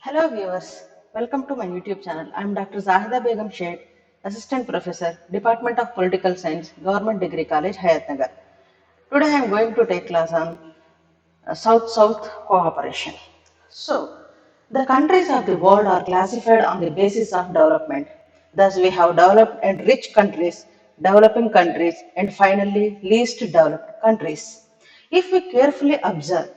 Hello viewers, welcome to my YouTube channel. I am Dr. Zahida Begum Sheikh, Assistant Professor, Department of Political Science, Government Degree College, Hayatnagar. Today I am going to take class on South-South cooperation. So, the countries of the world are classified on the basis of development. Thus, we have developed and rich countries, developing countries, and finally, least developed countries. If we carefully observe,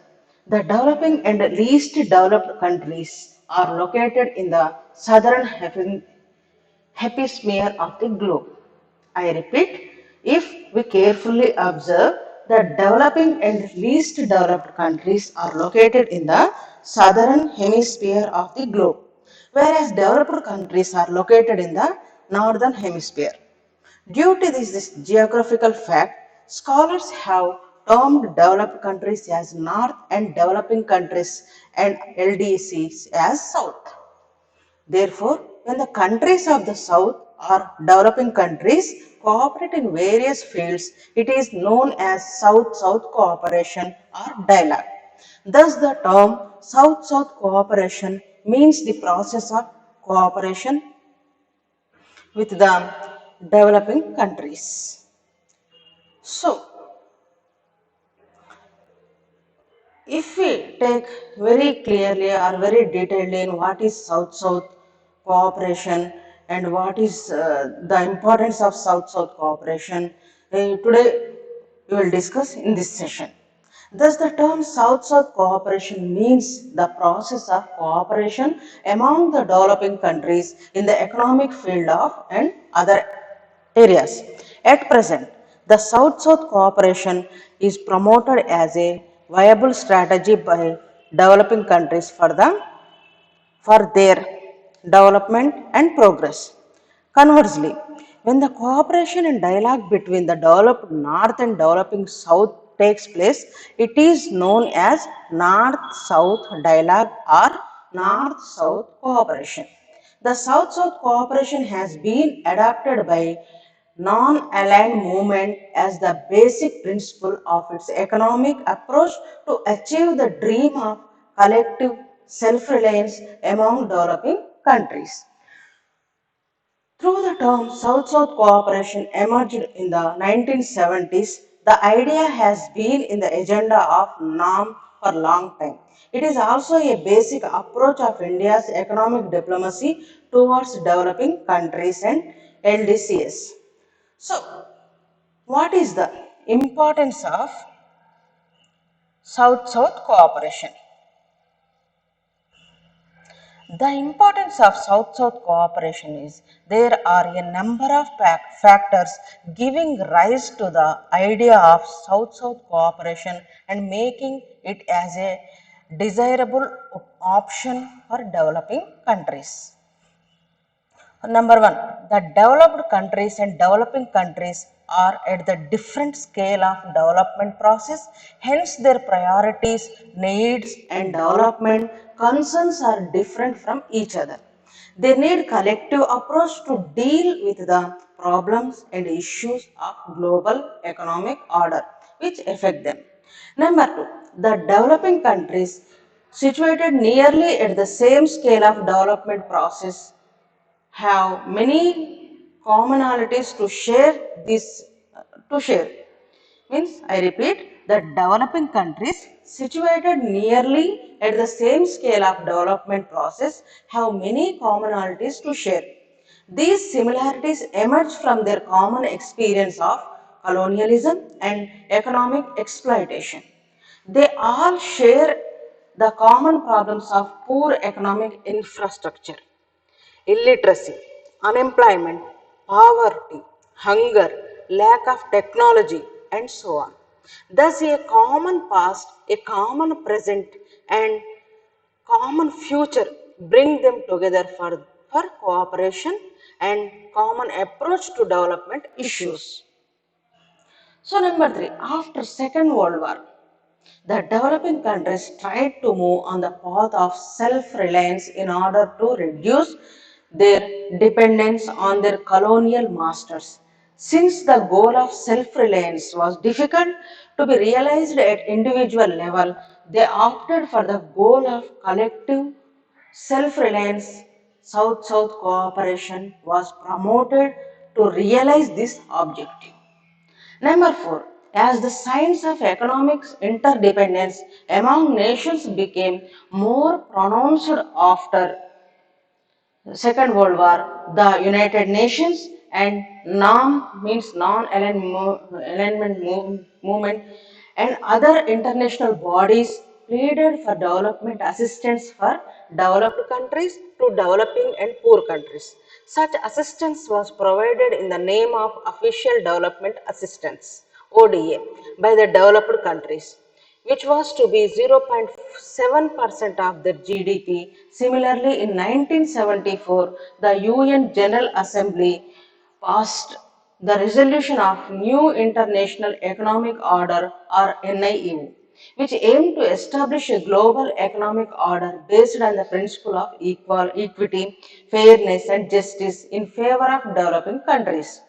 the developing and least developed countries are located in the southern hemisphere of the globe. I repeat, if we carefully observe, the developing and least developed countries are located in the southern hemisphere of the globe, whereas developed countries are located in the northern hemisphere. Due to this geographical fact, scholars have termed developed countries as north and developing countries and LDCs as south. Therefore, when the countries of the South or developing countries cooperate in various fields, it is known as South-South cooperation or dialogue. Thus, the term South-South cooperation means the process of cooperation with the developing countries. So, if we take very clearly or very detailedly in what is South-South cooperation and what is the importance of South-South cooperation, today we will discuss in this session. Thus, the term South-South cooperation means the process of cooperation among the developing countries in the economic field of and other areas. At present, the South-South cooperation is promoted as a viable strategy by developing countries for their development and progress. Conversely, when the cooperation and dialogue between the developed North and developing South takes place, it is known as North-South dialogue or North-South cooperation. The South-South cooperation has been adopted by non-aligned movement as the basic principle of its economic approach to achieve the dream of collective self-reliance among developing countries. Through the term South-South cooperation emerged in the 1970s, the idea has been in the agenda of NAM for a long time. It is also a basic approach of India's economic diplomacy towards developing countries and LDCs. So, what is the importance of South-South cooperation? The importance of South-South cooperation is there are a number of factors giving rise to the idea of South-South cooperation and making it as a desirable option for developing countries. Number one, the developed countries and developing countries are at the different scale of development process, hence their priorities, needs and development concerns are different from each other. They need collective approach to deal with the problems and issues of global economic order which affect them. Number two, the developing countries situated nearly at the same scale of development process have many commonalities to share this to share means I repeat that developing countries situated nearly at the same scale of development process have many commonalities to share. These similarities emerge from their common experience of colonialism and economic exploitation. They all share the common problems of poor economic infrastructure, illiteracy, unemployment, poverty, hunger, lack of technology, and so on. Thus, a common past, a common present, and common future bring them together for cooperation and common approach to development issues. So, number three, after Second World War, the developing countries tried to move on the path of self-reliance in order to reduce their dependence on their colonial masters. Since the goal of self-reliance was difficult to be realized at individual level, they opted for the goal of collective Self-reliance South-South cooperation was promoted to realize this objective. Number 4. As the signs of economic interdependence among nations became more pronounced after Second World War, the United Nations and NAM means non-alignment movement and other international bodies pleaded for development assistance for developed countries to developing and poor countries. Such assistance was provided in the name of Official Development Assistance ODA by the developed countries which was to be 0.7% of their GDP. Similarly, in 1974, the UN General Assembly passed the resolution of New International Economic Order or NIEO, which aimed to establish a global economic order based on the principle of equity, fairness, and justice in favor of developing countries.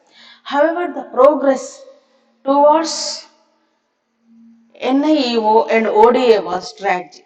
However, the progress towards NIEO and ODA was strategy.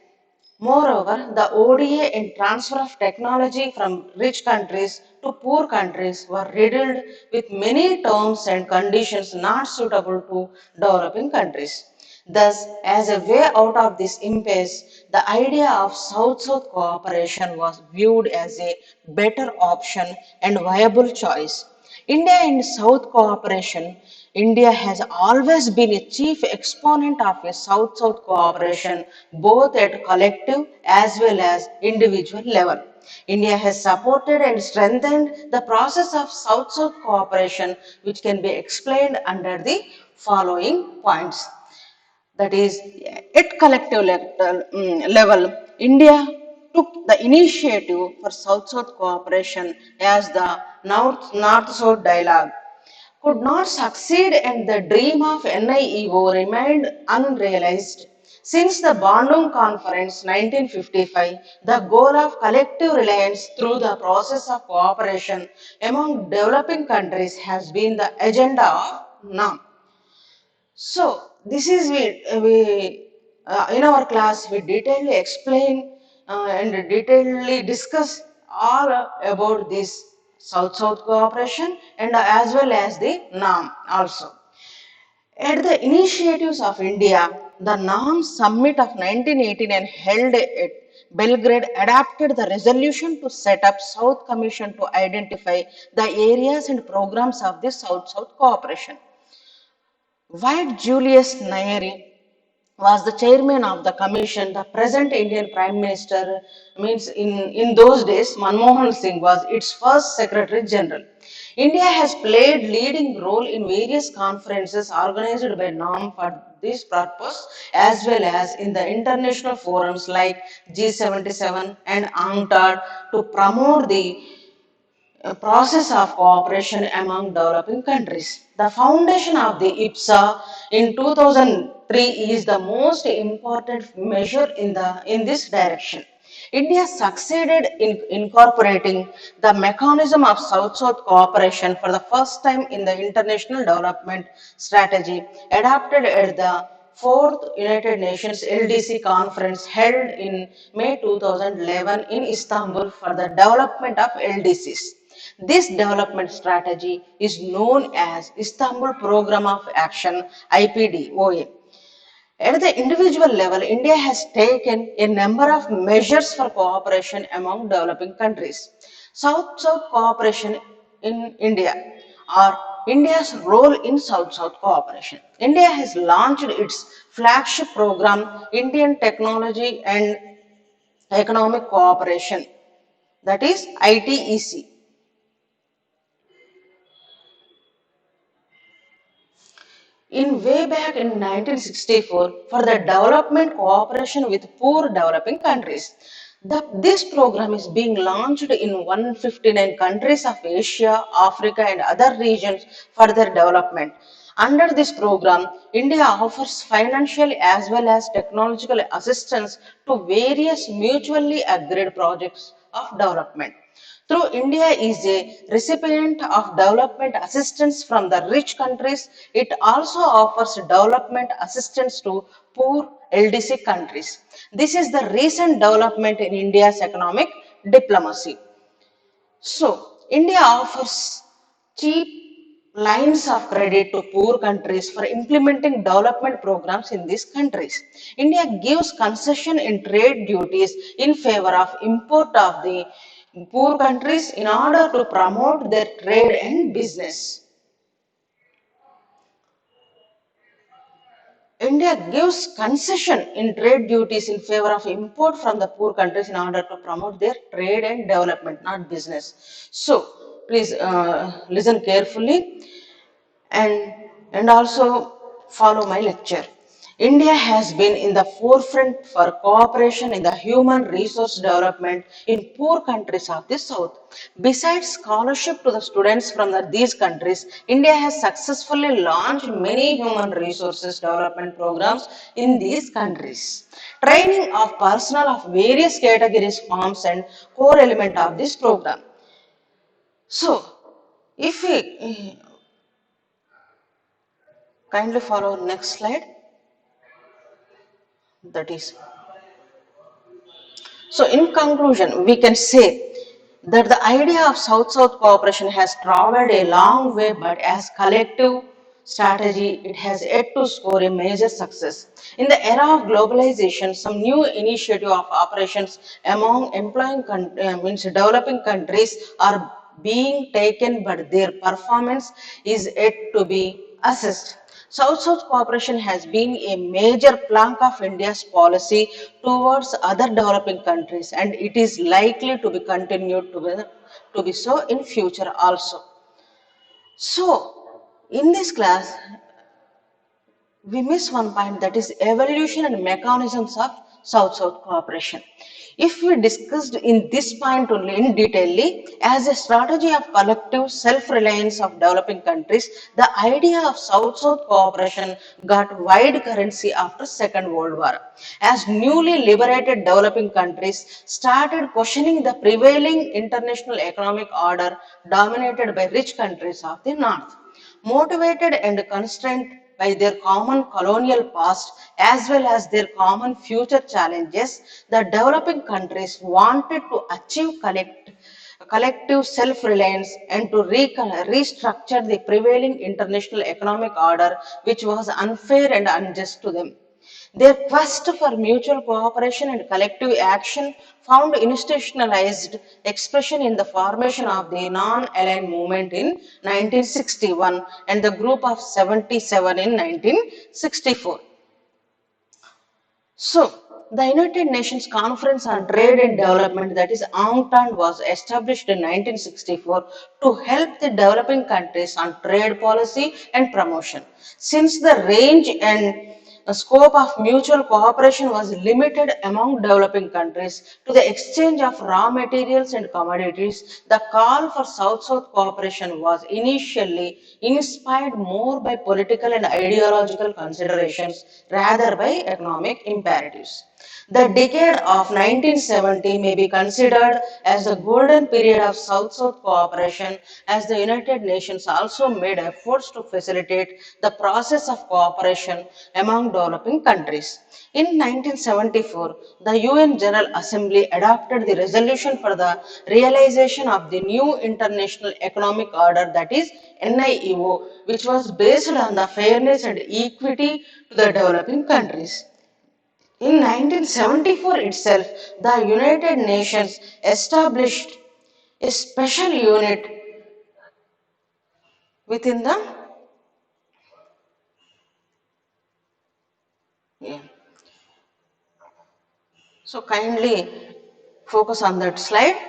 Moreover, the ODA and transfer of technology from rich countries to poor countries were riddled with many terms and conditions not suitable to developing countries. Thus, as a way out of this impasse, the idea of South-South cooperation was viewed as a better option and viable choice. India and South cooperation. India has always been a chief exponent of a South-South cooperation, both at collective as well as individual level. India has supported and strengthened the process of South-South cooperation, which can be explained under the following points. That is, at collective level, India took the initiative for South-South cooperation as the North-South dialogue could not succeed and the dream of NIEO remained unrealized. Since the Bandung Conference 1955, the goal of collective reliance through the process of cooperation among developing countries has been the agenda of NAM. So this is we in our class we detailedly explain and detailedly discuss all about this South-South cooperation and as well as the NAM also. At the initiatives of India, the NAM summit of 1989 held at Belgrade adopted the resolution to set up South Commission to identify the areas and programs of the South-South cooperation. While Julius Nyerere was the chairman of the commission, the present Indian Prime Minister means in those days Manmohan Singh was its first Secretary General. India has played leading role in various conferences organized by NAM for this purpose as well as in the international forums like G77 and UNCTAD to promote the a process of cooperation among developing countries. The foundation of the IPSA in 2003 is the most important measure in this direction. India succeeded in incorporating the mechanism of South-South cooperation for the first time in the International Development Strategy adopted at the Fourth United Nations LDC conference held in May 2011 in Istanbul for the development of LDCs. This development strategy is known as Istanbul Programme of Action IPDOA. At the individual level, India has taken a number of measures for cooperation among developing countries. South-South cooperation in India or India's role in South-South cooperation. India has launched its flagship program, Indian Technology and Economic Cooperation, that is ITEC. In way back in 1964 for the development cooperation with poor developing countries. This program is being launched in 159 countries of Asia, Africa, and other regions for their development. Under this program, India offers financial as well as technological assistance to various mutually agreed projects of development. Through India is a recipient of development assistance from the rich countries, it also offers development assistance to poor LDC countries. This is the recent development in India's economic diplomacy. So, India offers cheap lines of credit to poor countries for implementing development programs in these countries. India gives concession in trade duties in favor of import of the poor countries in order to promote their trade and business. India gives concession in trade duties in favor of import from the poor countries in order to promote their trade and development, not business. So, please listen carefully and, and also follow my lecture. India has been in the forefront for cooperation in the human resource development in poor countries of the South. Besides scholarship to the students from these countries, India has successfully launched many human resources development programs in these countries. Training of personnel of various categories forms and core element of this program. So, if we kindly follow next slide, that is. So, in conclusion, we can say that the idea of South-South cooperation has traveled a long way, but as collective strategy, it has yet to score a major success. In the era of globalization, some new initiative of operations among means developing countries are being taken, but their performance is yet to be assessed. South-South cooperation has been a major plank of India's policy towards other developing countries, and it is likely to be continued to be so in future also. So, in this class, we miss one point, that is evolution and mechanisms of South-South cooperation. If we discussed in this point only in detail, as a strategy of collective self-reliance of developing countries, the idea of South-South cooperation got wide currency after Second World War. As newly liberated developing countries started questioning the prevailing international economic order dominated by rich countries of the North. Motivated and constrained by their common colonial past as well as their common future challenges, the developing countries wanted to achieve collective self-reliance and to restructure the prevailing international economic order which was unfair and unjust to them. Their quest for mutual cooperation and collective action found institutionalized expression in the formation of the non-aligned movement in 1961 and the group of 77 in 1964. So, the United Nations Conference on Trade and Development, that is UNCTAD, was established in 1964 to help the developing countries on trade policy and promotion. Since the range and scope of mutual cooperation was limited among developing countries to the exchange of raw materials and commodities, the call for South-South cooperation was initially inspired more by political and ideological considerations rather by economic imperatives. The decade of 1970 may be considered as the golden period of South-South cooperation, as the United Nations also made efforts to facilitate the process of cooperation among developing countries. In 1974, the UN General Assembly adopted the resolution for the realization of the new international economic order, that is NIEO, which was based on the fairness and equity to the developing countries. In 1974 itself, the United Nations established a special unit within the, yeah. So kindly focus on that slide.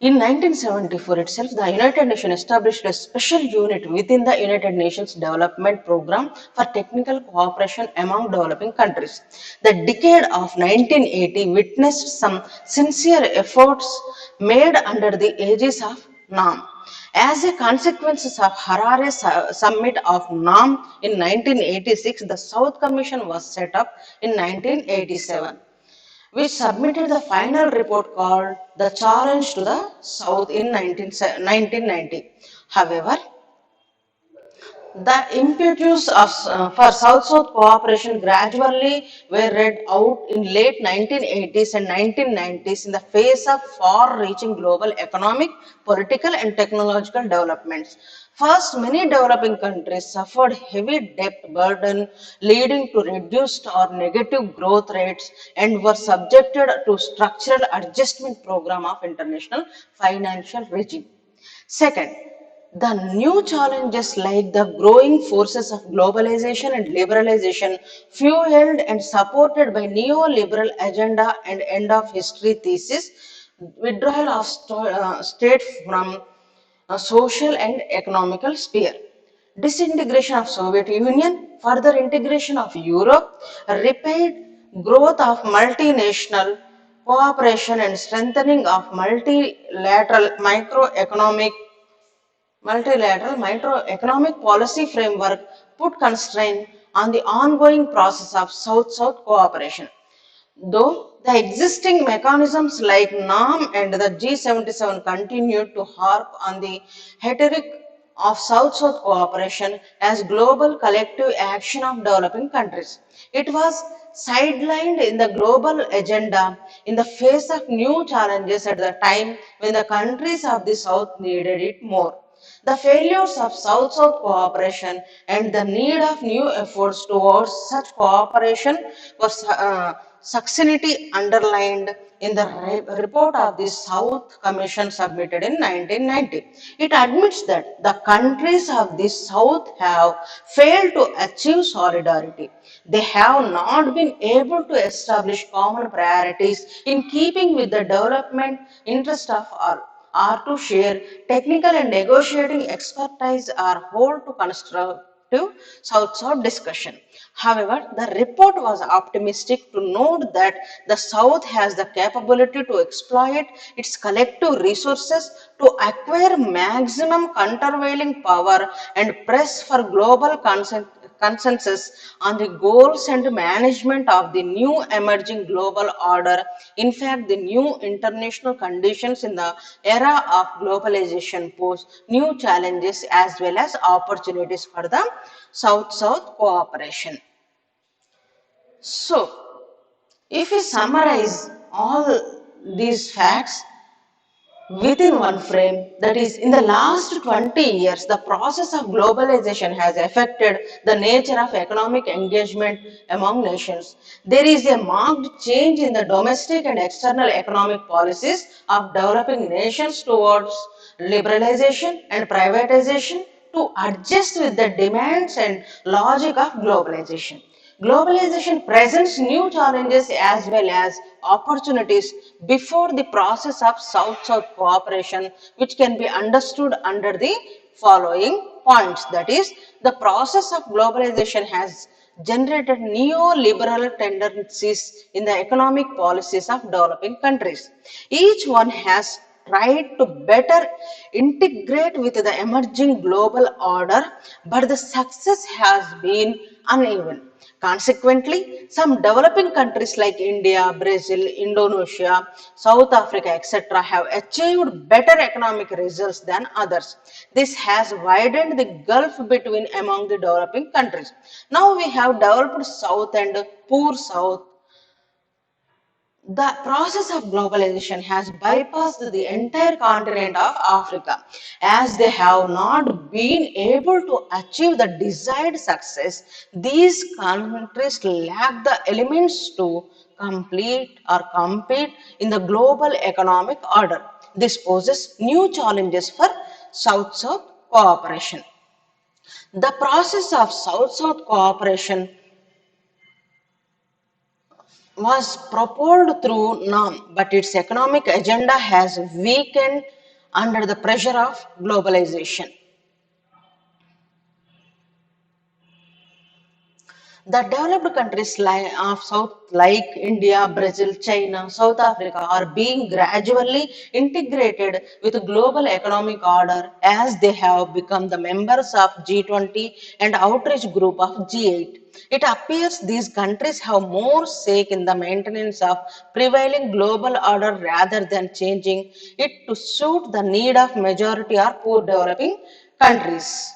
In 1974 itself, the United Nations established a special unit within the United Nations Development Programme for technical cooperation among developing countries. The decade of 1980 witnessed some sincere efforts made under the aegis of NAM. As a consequence of Harare Summit of NAM in 1986, the South Commission was set up in 1987, which submitted the final report called The Challenge to the South in 1990. However, The impetus for South-South cooperation gradually were read out in late 1980s and 1990s in the face of far-reaching global economic, political and technological developments. First, many developing countries suffered heavy debt burden leading to reduced or negative growth rates and were subjected to structural adjustment program of international financial regime. Second, the new challenges like the growing forces of globalization and liberalization, fueled and supported by neoliberal agenda and end of history thesis, withdrawal of state from a social and economical sphere. Disintegration of Soviet Union, further integration of Europe, rapid growth of multinational cooperation and strengthening of multilateral microeconomic policy framework put constraint on the ongoing process of South-South cooperation. Though the existing mechanisms like NAM and the G77 continue to harp on the rhetoric of South-South cooperation as global collective action of developing countries, it was sidelined in the global agenda in the face of new challenges at the time when the countries of the South needed it more. The failures of South-South cooperation and the need of new efforts towards such cooperation was succinctly underlined in the report of the South Commission submitted in 1990. It admits that the countries of the South have failed to achieve solidarity. They have not been able to establish common priorities in keeping with the development interest of all are to share technical and negotiating expertise or hold to constructive South-South discussion. However, the report was optimistic to note that the South has the capability to exploit its collective resources to acquire maximum countervailing power and press for global consensus on the goals and management of the new emerging global order. In fact, the new international conditions in the era of globalization pose new challenges as well as opportunities for the South-South cooperation. So, if we summarize all these facts, within one frame, that is in the last 20 years the process of globalization has affected the nature of economic engagement among nations. There is a marked change in the domestic and external economic policies of developing nations towards liberalization and privatization to adjust with the demands and logic of globalization. Globalization presents new challenges as well as opportunities before the process of South-South cooperation, which can be understood under the following points. That is, the process of globalization has generated neoliberal tendencies in the economic policies of developing countries. Each one has tried to better integrate with the emerging global order, but the success has been uneven. Consequently, some developing countries like India, Brazil, Indonesia, South Africa, etc., have achieved better economic results than others. This has widened the gulf between among the developing countries. Now we have developed South and poor South. The process of globalization has bypassed the entire continent of Africa, as they have not been able to achieve the desired success. These countries lack the elements to complete or compete in the global economic order. This poses new challenges for South-South cooperation. The process of South-South cooperation was propelled through NAM, but its economic agenda has weakened under the pressure of globalization. The developed countries of South, like India, Brazil, China, South Africa, are being gradually integrated with the global economic order as they have become the members of G20 and outreach group of G8. It appears these countries have more stake in the maintenance of prevailing global order rather than changing it to suit the need of majority or poor developing countries.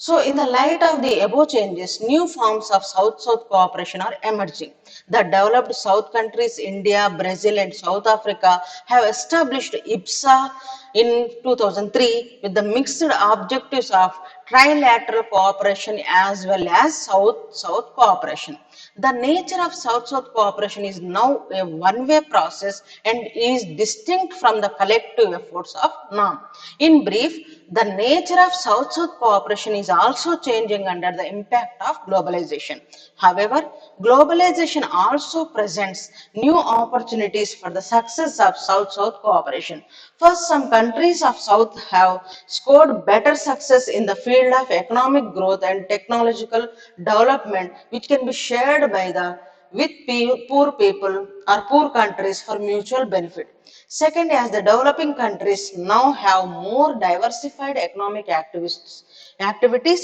So, in the light of the above changes, new forms of South-South cooperation are emerging. The developed South countries, India, Brazil, and South Africa, have established IPSA in 2003 with the mixed objectives of trilateral cooperation as well as South-South cooperation. The nature of South-South cooperation is now a one-way process and is distinct from the collective efforts of NAM. In brief, the nature of South-South cooperation is also changing under the impact of globalization. However, globalization also presents new opportunities for the success of South-South cooperation. First, some countries of South have scored better success in the field of economic growth and technological development, which can be shared by the with poor people or poor countries for mutual benefit. Second, as the developing countries now have more diversified economic activities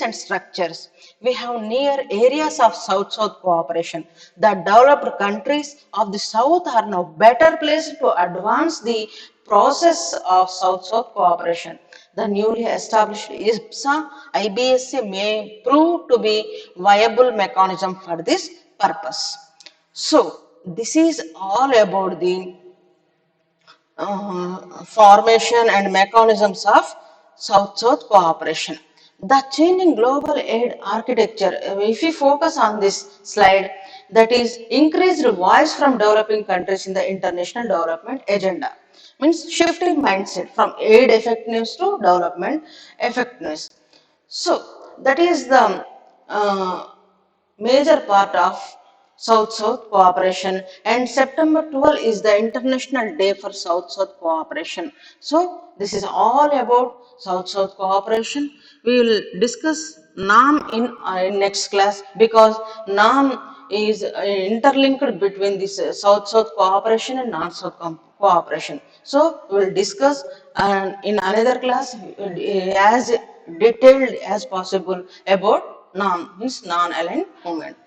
and structures, we have near areas of South-South cooperation. The developed countries of the South are now better placed to advance the process of South-South cooperation. The newly established IBSA may prove to be viable mechanism for this purpose. So, this is all about the formation and mechanisms of South-South cooperation. The changing global aid architecture, if we focus on this slide, that is increased voice from developing countries in the international development agenda. Means shifting mindset from aid effectiveness to development effectiveness. So that is the major part of South-South cooperation, and September 12 is the International Day for South-South cooperation. So this is all about South-South cooperation. We will discuss NAM in next class because NAM is interlinked between this South-South cooperation and North-South cooperation. So we will discuss in another class as detailed as possible about NAM, means non-aligned movement.